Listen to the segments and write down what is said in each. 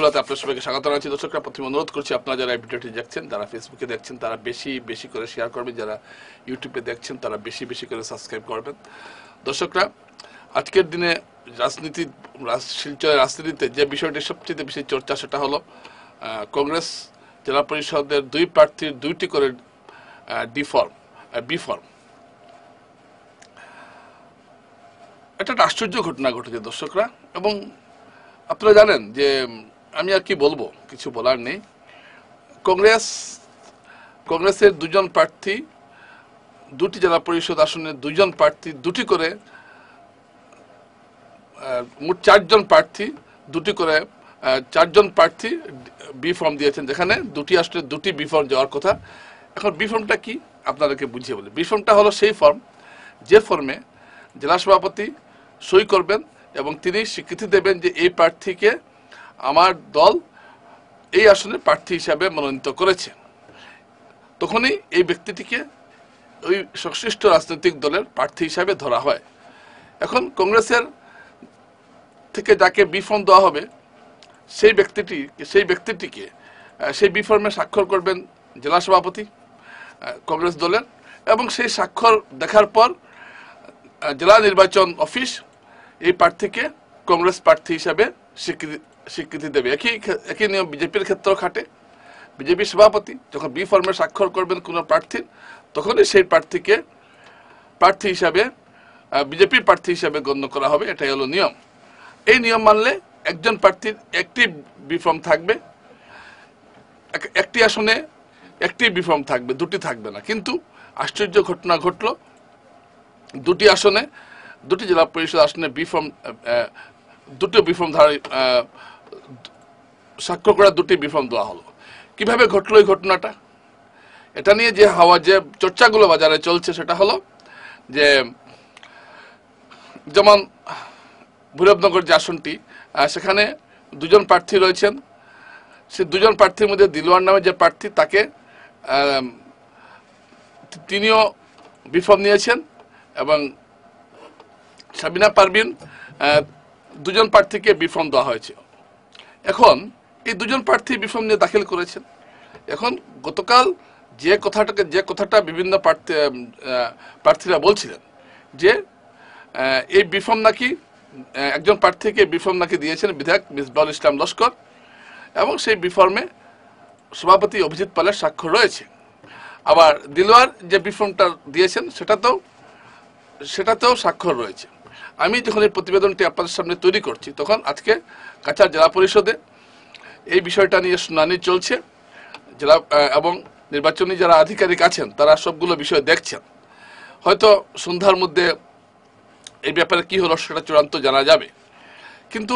আলোতে আপনার সবাইকে স্বাগত জানাচ্ছি। দর্শকরা, প্রথমে অনুরোধ করছি আপনারা যারা এই ভিডিওটি দেখছেন, যারা ফেসবুকে দেখছেন তারা বেশি বেশি করে শেয়ার করবেন, যারা ইউটিউবে দেখছেন তারা বেশি বেশি করে সাবস্ক্রাইব করবেন। দর্শকরা, আজকের দিনে শিলচরের রাজনীতিতে যে বিষয়টি সবচেয়ে বেশি চর্চা সেটা হলো কংগ্রেস জেলা পরিষদের দুই প্রার্থীর দুইটি করে বি ফর্ম। এটা একটা আশ্চর্য ঘটনা ঘটেছে দর্শকরা, এবং আপনারা জানেন যে আমি আর কি বলবো, কিছু বলার নেই। কংগ্রেসের দুজন প্রার্থী, দুটি জেলা পরিষদ আসনে দুজন প্রার্থী দুটি করে, মোট চারজন প্রার্থী বি ফর্ম দিয়েছেন, যেখানে দুটি আসলে দুটি বি ফর্ম যাওয়ার কথা। এখন বি ফর্মটা কি আপনাদেরকে বুঝিয়ে বলি। বি ফর্মটা হলো সেই ফর্ম যে ফর্মে জেলা সভাপতি সই করবেন এবং তিনি স্বীকৃতি দেবেন যে এই প্রার্থীকে আমার দল এই আসনে প্রার্থী হিসাবে মনোনীত করেছে। তখনই এই ব্যক্তিটিকে ওই সংশ্লিষ্ট রাজনৈতিক দলের প্রার্থী হিসাবে ধরা হয়। এখন কংগ্রেসের থেকে যাকে বি ফর্ম দেওয়া হবে সেই ব্যক্তিটিকে সেই বি ফর্মে স্বাক্ষর করবেন জেলা সভাপতি কংগ্রেস দলের, এবং সেই স্বাক্ষর দেখার পর জেলা নির্বাচন অফিস এই প্রার্থীকে কংগ্রেস প্রার্থী হিসাবে স্বীকৃতি দেবে। একই নিয়ম বিজেপির ক্ষেত্রেও খাটে। বিজেপি সভাপতি যখন বি ফর্মে স্বাক্ষর করবেন কোনো প্রার্থীর, তখনই সেই প্রার্থীকে প্রার্থী হিসাবে বিজেপির প্রার্থী হিসাবে গণ্য করা হবে। এটাই হলো নিয়ম। এই নিয়ম মানলে একজন প্রার্থীর একটি বি ফর্ম থাকবে, একটি আসনে একটি বি ফর্ম থাকবে, দুটি থাকবে না। কিন্তু আশ্চর্য ঘটনা ঘটলো, দুটি আসনে, দুটি জেলা পরিষদ আসনে দুটো বি ফর্ম স্বাক্ষর করা দুটি বি ফর্ম দেওয়া হলো। কিভাবে ঘটলো এই ঘটনাটা? এটা নিয়ে যে চর্চাগুলো বাজারে চলছে সেটা হলো যে, যেমন ভৈরবনগর যে আসনটি, সেখানে দুজন প্রার্থী রয়েছেন। সে দুজন প্রার্থীর মধ্যে দিলওয়ার নামে যে প্রার্থী, তাকে তিনিও বি ফর্ম নিয়েছেন, এবং সাবিনা পারভিন, দুজন প্রার্থীকে বি ফর্ম দেওয়া হয়েছে। এখন এই দুজন প্রার্থী বি ফর্ম নিয়ে দাখিল করেছেন। এখন গতকাল যে কথাটা বিভিন্ন প্রার্থীরা বলছিলেন যে এই বি ফর্ম নাকি একজন প্রার্থীকে বি ফর্ম নাকি দিয়েছেন বিধায়ক মিসবাহুল ইসলাম লস্কর, এবং সেই বি ফর্মে সভাপতি অভিজিৎ পালের স্বাক্ষর রয়েছে। আবার দিলওয়ার যে বি ফর্মটা দিয়েছেন সেটাতেও স্বাক্ষর রয়েছে। আমি যখন এই প্রতিবেদনটি আপনাদের সামনে তৈরি করছি, তখন আজকে কাছাড় জেলা পরিষদে এই বিষয়টা নিয়ে শুনানি চলছে। এবং নির্বাচনী যারা আধিকারিক আছেন তারা সবগুলো বিষয় দেখছেন। হয়তো সন্ধ্যার মধ্যে এই ব্যাপারে কি হলো সেটা চূড়ান্ত জানা যাবে। কিন্তু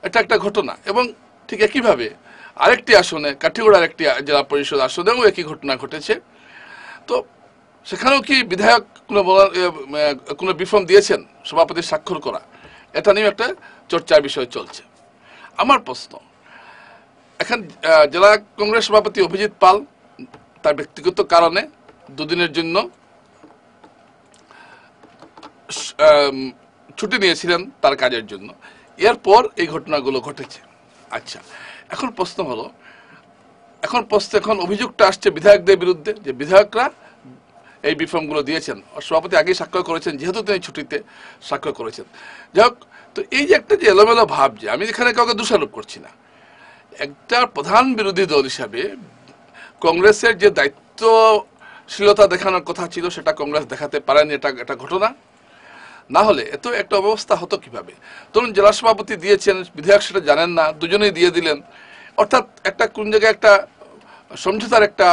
এটা একটা ঘটনা, এবং ঠিক একইভাবে আরেকটি আসনে, কাঠিগড়ার একটি জেলা পরিষদ আসনেও একই ঘটনা ঘটেছে। তো সেখানেও কি বিধায়ক কোনো বি ফর্ম দিয়েছেন সভাপতির স্বাক্ষর করা? এটা নিয়েও একটা চর্চার বিষয় চলছে। আমার প্রশ্ন, এখন জেলা কংগ্রেস সভাপতি অভিজিৎ পাল তার ব্যক্তিগত কারণে দুদিনের জন্য ছুটি নিয়েছিলেন তার কাজের জন্য। এরপর এই ঘটনাগুলো ঘটেছে। আচ্ছা, এখন অভিযোগটা আসছে বিধায়কদের বিরুদ্ধে, যে বিধায়করা এই বি ফর্মগুলো দিয়েছেন। সভাপতি আগেই স্বাক্ষর করেছেন, যেহেতু তিনি ছুটিতে স্বাক্ষর করেছেন। যাই হোক, তো এই যে একটা যে এলোমেলো ভাব, যে আমি এখানে কাউকে দোষারোপ করছি না, একটা প্রধান বিরোধী দল হিসাবে কংগ্রেসের যে দায়িত্বশীলতা দেখানোর কথা ছিল সেটা কংগ্রেস দেখাতে পারেনি। এটা ঘটনা না হলে এত একটা অবস্থা হতো কিভাবে? ধরুন জেলা সভাপতি দিয়েছেন, বিধায়ক সেটা জানেন না, দুজনেই দিয়ে দিলেন। অর্থাৎ একটা কোন জায়গায় একটা সমঝোতার একটা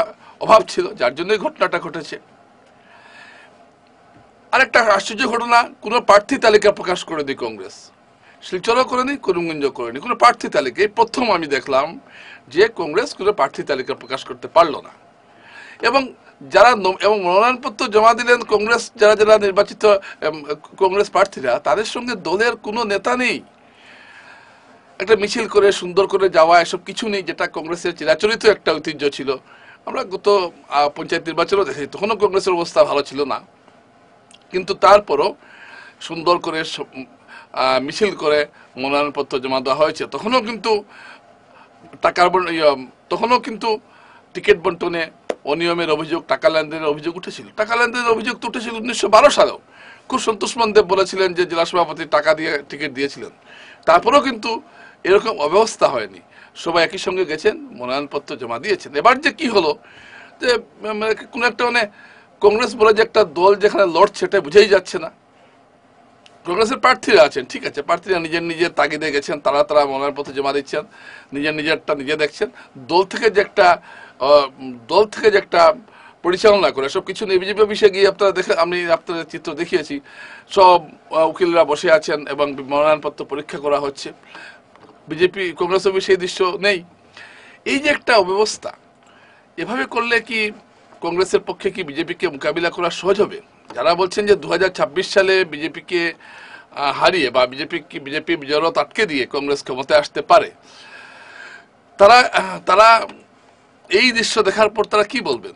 অভাব ছিল, যার জন্যই ঘটনাটা ঘটেছে। আরেকটা আশ্চর্য ঘটনা, কোনো প্রার্থী তালিকা প্রকাশ করে দিই কংগ্রেস। শিলচরও করেনি, করিমগঞ্জও করেনি, কোনো প্রার্থী তালিকা। এই প্রথম আমি দেখলাম যে কংগ্রেস কোনো প্রার্থী তালিকা প্রকাশ করতে পারল না। এবং মনোনয়নপত্র জমা দিলেন কংগ্রেস যারা নির্বাচিত কংগ্রেস প্রার্থীরা, তাদের সঙ্গে দলের কোনো নেতা নেই। একটা মিছিল করে সুন্দর করে যাওয়া, এসব কিছু নেই, যেটা কংগ্রেসের চিরাচরিত একটা ঐতিহ্য ছিল। আমরা গত পঞ্চায়েত নির্বাচনও দেখেছি, তখনও কংগ্রেসের অবস্থা ভালো ছিল না। কিন্তু তারপরও সুন্দর করে মিছিল করে মনোনয়নপত্র জমা দেওয়া হয়েছে। তখনও কিন্তু টাকার তখনও কিন্তু টিকিট বন্টনে অনিয়মের অভিযোগ, টাকা লেনদেনের অভিযোগ উঠেছিল। টাকা লেনদেনের অভিযোগ তো উঠেছিল 1912 সালেও। খুব সন্তোষমান দেব বলেছিলেন যে জেলা সভাপতি টাকা দিয়ে টিকিট দিয়েছিলেন। তারপরেও কিন্তু এরকম অব্যবস্থা হয়নি, সবাই একই সঙ্গে গেছেন, মনোনয়নপত্র জমা দিয়েছেন। এবার যে কি হলো যে কোন একটা কংগ্রেস বলে যে একটা দল যেখানে লড়ছে সেটা বুঝেই যাচ্ছে না। কংগ্রেসের প্রার্থীরা আছেন, ঠিক আছে, প্রার্থীরা নিজের নিজের তাগিদে গেছেন, তারা মনোনয়নপত্র জমা দিচ্ছেন, নিজেরটা নিজে দেখছেন। দল থেকে যে একটা পরিচালনা করে সব কিছু নিয়ে বিজেপি অফিসে গিয়ে আমি আপনাদের চিত্র দেখিয়েছি, সব উকিলরা বসে আছেন এবং মনোনয়নপত্র পরীক্ষা করা হচ্ছে। কংগ্রেস অফিসে এই দৃশ্য নেই। এই যে একটা অব্যবস্থা, এভাবে করলে কি কংগ্রেসের পক্ষে কি বিজেপিকে মোকাবিলা করা সহজ হবে? যারা বলছেন যে 2026 সালে বিজেপিকে হারিয়ে বা বিজেপি বিজয়রথ আটকে দিয়ে কংগ্রেস ক্ষমতায় আসতে পারে, তারা এই দৃশ্য দেখার পর তারা কি বলবেন?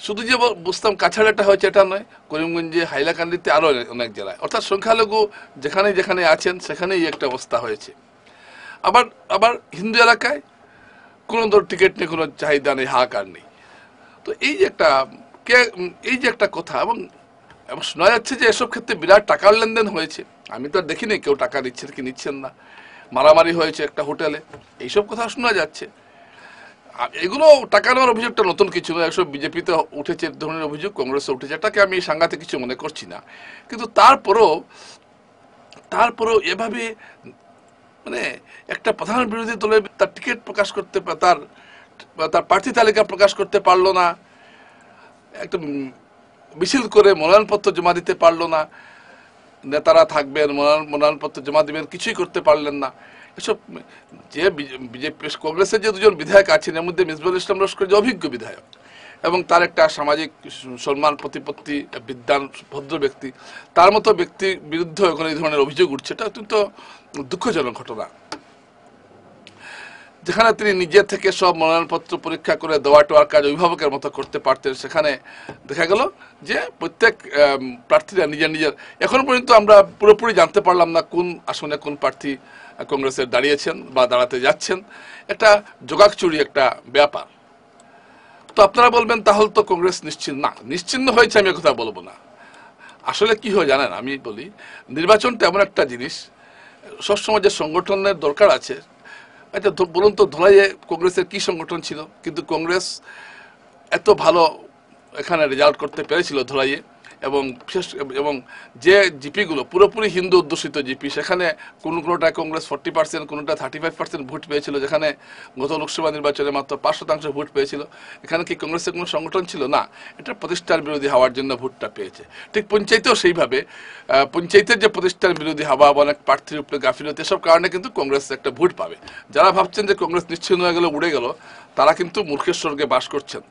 শুধু যে বুঝতাম কাছাড়াটা হয়েছে এটা নয়, করিমগঞ্জে, হাইলাকান্দিতে, আরো অনেক জেলায়, অর্থাৎ সংখ্যালঘু যেখানে যেখানে আছেন সেখানেই একটা অবস্থা হয়েছে। আবার হিন্দু এলাকায় কোনো টিকিট নিয়ে কোনো চাহিদা নেই, হাহাকার নেই। তো এই যে একটা কথা, এবং শোনা যাচ্ছে যে এসব ক্ষেত্রে বিরাট টাকার লেনদেন হয়েছে। আমি তো আর দেখিনি কেউ টাকা দিচ্ছেন কি নিচ্ছেন না, মারামারি হয়েছে একটা হোটেলে, এইসব কথা শোনা যাচ্ছে। এগুলো টাকা নেওয়ার অভিযোগটা নতুন কিছু নয়, এসব বিজেপিতে উঠেছে, ধরনের অভিযোগ কংগ্রেসে উঠেছে, এটাকে আমি সাংঘাতিক কিছু মনে করছি না। কিন্তু তারপরও এভাবে একটা প্রধান বিরোধী দলের তার টিকিট প্রকাশ করতে, তার প্রার্থী তালিকা প্রকাশ করতে পারলো না, একটা মিছিল করে মনোনয়নপত্র জমা দিতে পারলো না, নেতারা থাকবেন, মনোনয়নপত্র জমা দিবেন, কিছুই করতে পারলেন না। এসব যে বিজেপি কংগ্রেসের যে দুজন বিধায়ক আছেন, এর মধ্যে মিসবাহুল ইসলাম লস্কর যে অভিজ্ঞ বিধায়ক এবং তার একটা সামাজিক সম্মান প্রতিপত্তি, বিদ্বান ভদ্র ব্যক্তি, তার মতো ব্যক্তির বিরুদ্ধে এখন এই ধরনের অভিযোগ উঠছে, এটা অত্যন্ত দুঃখজনক ঘটনা। যেখানে তিনি নিজে থেকে সব মনোনয়নপত্র পরীক্ষা করে দেওয়ার কাজ অভিভাবকের মতো করতে পারতেন, সেখানে দেখা গেল যে প্রত্যেক প্রার্থীরা নিজের এখন পর্যন্ত আমরা পুরোপুরি জানতে পারলাম না কোন আসনে কোন প্রার্থী কংগ্রেসের দাঁড়িয়েছেন বা দাঁড়াতে যাচ্ছেন। এটা যোগাকচুরি একটা ব্যাপার। তো আপনারা বলবেন তাহলে তো কংগ্রেস নিশ্চিন্ন হয়েছে, আমি কথা বলবো না। আসলে কি হয় জানেন, আমি বলি নির্বাচনটা এমন একটা জিনিস, সবসময় যে সংগঠনের দরকার আছে। আচ্ছা বলুন তো, ধলাইয়ে কংগ্রেসের কি সংগঠন ছিল, কিন্তু কংগ্রেস এত ভালো এখানে রেজাল্ট করতে পেরেছিল ধলাইয়ে, এবং যে জিপিগুলো পুরোপুরি হিন্দু অধ্যুষিত জিপি, সেখানে কোনোটা কংগ্রেস 40%, কোনোটা 35% ভোট পেয়েছিল, যেখানে গত লোকসভা নির্বাচনে মাত্র 5% ভোট পেয়েছিল। এখানে কি কংগ্রেসের কোনো সংগঠন ছিল না? এটা প্রতিষ্ঠার বিরোধী হওয়ার জন্য ভোটটা পেয়েছে। ঠিক পঞ্চায়েতেও সেইভাবে, পঞ্চায়েতের যে প্রতিষ্ঠার বিরোধী হাওয়া, অনেক প্রার্থীর উপরে গাফিলতি, এসব কারণে কিন্তু কংগ্রেস একটা ভোট পাবে। যারা ভাবছেন যে কংগ্রেস নিশ্চিন্ন হয়ে গেল, উড়ে গেল, তারা কিন্তু মূর্খের স্বর্গে বাস করছেন।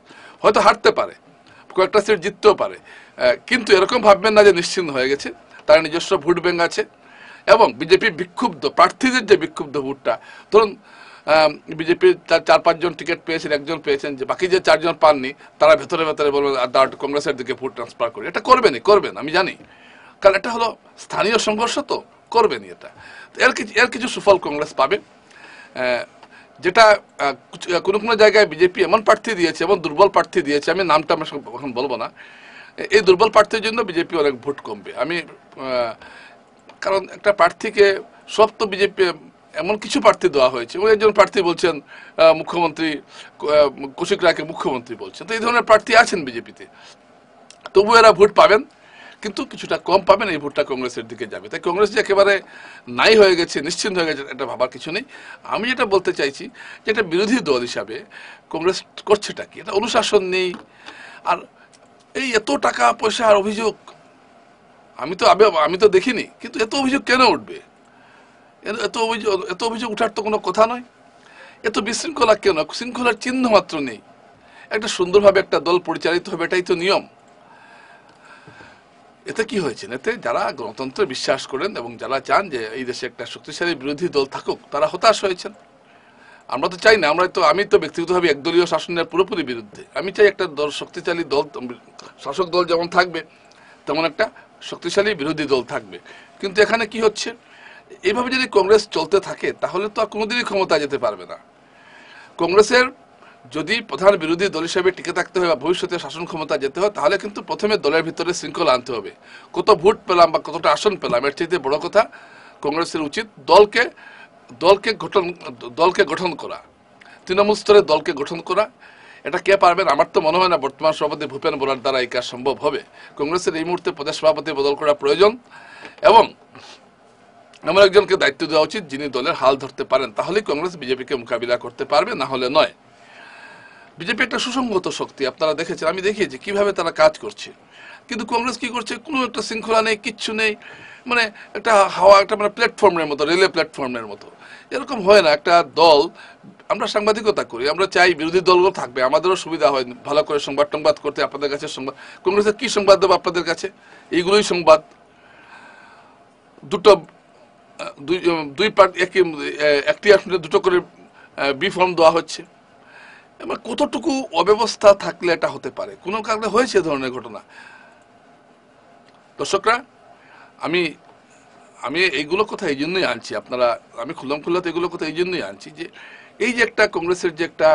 হয়তো হারতে পারে, কয়েকটা সিট জিততেও পারে, কিন্তু এরকম ভাববেন না যে নিশ্চিন্ন হয়ে গেছে। তার নিজস্ব ভোট ব্যাংক আছে, এবং বিজেপি বিক্ষুব্ধ প্রার্থীদের যে বিক্ষুব্ধ ভোটটা, ধরুন বিজেপি 4-5 জন টিকিট পেয়েছেন, একজন পেয়েছেন, যে বাকি যে 4 জন পাননি, তারা ভেতরে বলবেন কংগ্রেসের দিকে ভোট ট্রান্সফার করে। এটা করবেন, আমি জানি, কারণ এটা হলো স্থানীয় সংঘর্ষ, তো করবেনই এটা। এর কিছু সুফল কংগ্রেস পাবে, যেটা কোনো জায়গায় বিজেপি এমন প্রার্থী দিয়েছে, এমন দুর্বল প্রার্থী দিয়েছে, আমি নামটা আমি এখন বলবো না, এই দুর্বল প্রার্থীর জন্য বিজেপি অনেক ভোট কমবে। কারণ একটা প্রার্থীকে, সব তো বিজেপি এমন কিছু প্রার্থী দেওয়া হয়েছে, এবং একজন প্রার্থী বলছেন মুখ্যমন্ত্রী, কৌশিক রায়কে মুখ্যমন্ত্রী বলছেন, তো এই ধরনের প্রার্থী আছেন বিজেপিতে। তবু এরা ভোট পাবেন, কিন্তু কিছুটা কম পাবেন, এই ভোটটা কংগ্রেসের দিকে যাবে। তাই কংগ্রেস যে একেবারে নাই হয়ে গেছে, নিশ্চিন্ত হয়ে গেছে, এটা ভাবার কিছু নেই। আমি যেটা বলতে চাইছি, যে একটা বিরোধী দল হিসাবে কংগ্রেস করছেটা কি, এটা অনুশাসন নেই, আর এই এত টাকা পয়সার অভিযোগ আমি তো দেখিনি, কিন্তু এত অভিযোগ কেন উঠবে? এত অভিযোগ উঠার তো কোনো কথা নয়। এত বিশৃঙ্খলা কেন? শৃঙ্খলার চিহ্ন মাত্র নেই। একটা সুন্দরভাবে একটা দল পরিচালিত হবে, এটাই তো নিয়ম। এতে কি হয়েছে? এতে যারা গণতন্ত্রে বিশ্বাস করেন এবং যারা চান যে এই দেশে একটা শক্তিশালী বিরোধী দল থাকুক, তারা হতাশ হয়েছেন। আমরা তো চাই না, আমি তো ব্যক্তিগতভাবে একদলীয় শাসনের পুরোপুরি বিরুদ্ধে। আমি চাই একটা শক্তিশালী দল, শাসক দল যেমন থাকবে, তেমন একটা শক্তিশালী বিরোধী দল থাকবে। কিন্তু এখানে কি হচ্ছে, এইভাবে যদি কংগ্রেস চলতে থাকে, তাহলে তো আর কোনোদিনই ক্ষমতায় যেতে পারবে না। কংগ্রেসের যদি প্রধান বিরোধী দল হিসেবে টিকে থাকতে হয় বা ভবিষ্যতে শাসন ক্ষমতা যেতে হয়, তাহলে কিন্তু প্রথমে দলের ভিতরে শৃঙ্খলা আনতে হবে। কত ভোট পেলাম বা কতটা আসন পেলাম এর চাইতে বড় কথা কংগ্রেসের উচিত দলকে গঠন করা, তৃণমূল স্তরে দলকে গঠন করা। এটা কে পারবেন? আমার তো মনে হয় না বর্তমান সভাপতি ভূপেন বোরার দ্বারা এই কাজ সম্ভব হবে। কংগ্রেসের এই মুহূর্তে প্রদেশ সভাপতি বদল করা প্রয়োজন এবং এমন একজনকে দায়িত্ব দেওয়া উচিত যিনি দলের হাল ধরতে পারেন, তাহলেই কংগ্রেস বিজেপিকে মোকাবিলা করতে পারবে, না হলে নয়। বিজেপি একটা সুসংহত শক্তি, আপনারা দেখেছেন, আমি দেখিয়েছি কিভাবে তারা কাজ করছে। কিন্তু কংগ্রেস কি করছে? কোনো একটা শৃঙ্খলা নেই, কিচ্ছু নেই, মানে একটা একটা মানে প্ল্যাটফর্মের মতো, রেলওয়ে প্ল্যাটফর্মের মতো। এরকম হয় না একটা দল। আমরা সাংবাদিকতা করি, আমরা চাই বিরোধী দলগুলো থাকবে, আমাদেরও সুবিধা হয় ভালো করে সংবাদ করতে। আপনাদের কাছে সংবাদ, কংগ্রেসের কি সংবাদ দেবো আপনাদের কাছে? এইগুলোই সংবাদ। দুই পার্টি একটি আসনে দুটো করে বি ফর্ম দেওয়া হচ্ছে। এবার কতটুকু অব্যবস্থা থাকলে এটা হতে পারে? কোনো কারণে হয়েছে এ ধরনের ঘটনা। দর্শকরা, আমি আমি এইগুলো কথা এই জন্যই আনছি, আমি খুল্লাতে এগুলো কথা এই জন্যই আনছি যে এই যে একটা কংগ্রেসের যে একটা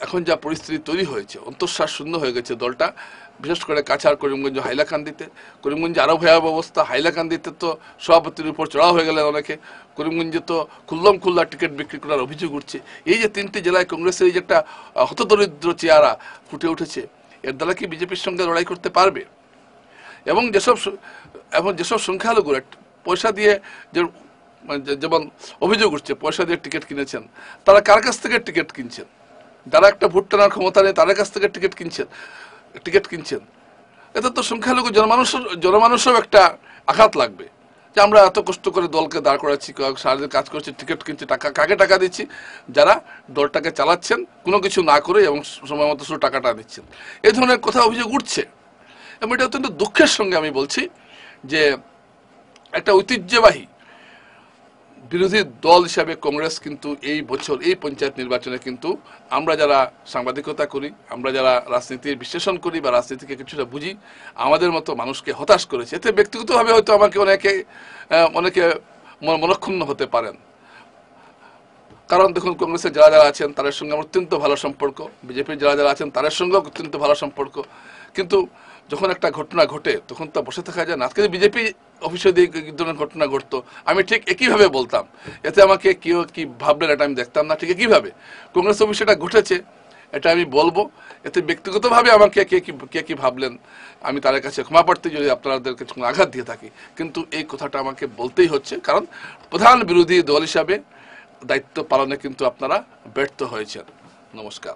এখন যা পরিস্থিতি তৈরি হয়েছে, অন্তঃশ্বাস শূন্য হয়ে গেছে দলটা, বিশেষ করে কাছাড়, করিমগঞ্জ, হাইলাকান্দিতে। করিমগঞ্জে আরও ভয়াবহ অবস্থা, হাইলাকান্দিতে তো সভাপতির উপর চড়াও হয়ে গেলেন অনেকে। করিমগঞ্জে তো খুল্লা টিকিট বিক্রি করার অভিযোগ উঠছে। এই যে 3টি জেলায় কংগ্রেসের এই যে একটা হতদরিদ্র চেহারা ফুটে উঠেছে, এর দ্বারা কি বিজেপির সঙ্গে লড়াই করতে পারবে? এবং যেসব সংখ্যালঘুরা পয়সা দিয়ে যেমন অভিযোগ উঠছে পয়সা দিয়ে টিকিট কিনেছেন, তারা কার কাছ থেকে টিকিট কিনছেন? যারা একটা ভোট টানার ক্ষমতা নেই তাদের কাছ থেকে টিকিট কিনছেন। এতে তো সংখ্যালঘু জনমানুষেরও একটা আঘাত লাগবে যে আমরা এত কষ্ট করে দলকে দাঁড় করাচ্ছি, সারাদিন কাজ করছি, টিকিট কিনছি, কাকে টাকা দিচ্ছি? যারা দলটাকে চালাচ্ছেন কোনো কিছু না করে এবং সময় মতো শুধু টাকাটা দিচ্ছেন। এই ধরনের কথা অভিযোগ উঠছে এবং এটা অত্যন্ত দুঃখের সঙ্গে আমি বলছি যে একটা ঐতিহ্যবাহী বিরোধী দল হিসাবে কংগ্রেস কিন্তু এই বছর এই পঞ্চায়েত নির্বাচনে কিন্তু আমরা যারা সাংবাদিকতা করি, আমরা যারা রাজনীতির বিশ্লেষণ করি বা রাজনীতিকে কিছুটা বুঝি, আমাদের মতো মানুষকে হতাশ করেছে। এতে ব্যক্তিগতভাবে হয়তো আমাকে অনেকে মনক্ষুণ্ণ হতে পারেন। কারণ দেখুন, কংগ্রেসের যারা আছেন তাদের সঙ্গে আমার অত্যন্ত ভালো সম্পর্ক, বিজেপির যারা আছেন তাদের সঙ্গেও অত্যন্ত ভালো সম্পর্ক। কিন্তু যখন একটা ঘটনা ঘটে তখন তো বসে থাকা যায় না। আজকে বিজেপি অফিসে দিয়ে ধরনের ঘটনা ঘটতো, আমি ঠিক একইভাবে বলতাম। এতে আমাকে কেউ কি ভাবলেন এটা আমি দেখতাম না, ঠিক একইভাবে কংগ্রেস অফিসে এটা ঘটেছে, এটা আমি বলবো। এতে ব্যক্তিগতভাবে আমাকে কে কি ভাবলেন আমি তাদের কাছে ক্ষমা প্রার্থী যদি আপনাদের কাছে কোনো আঘাত দিয়ে থাকি। কিন্তু এই কথাটা আমাকে বলতেই হচ্ছে, কারণ প্রধান বিরোধী দল হিসাবে দায়িত্ব পালনে কিন্তু আপনারা ব্যর্থ হয়েছেন। নমস্কার।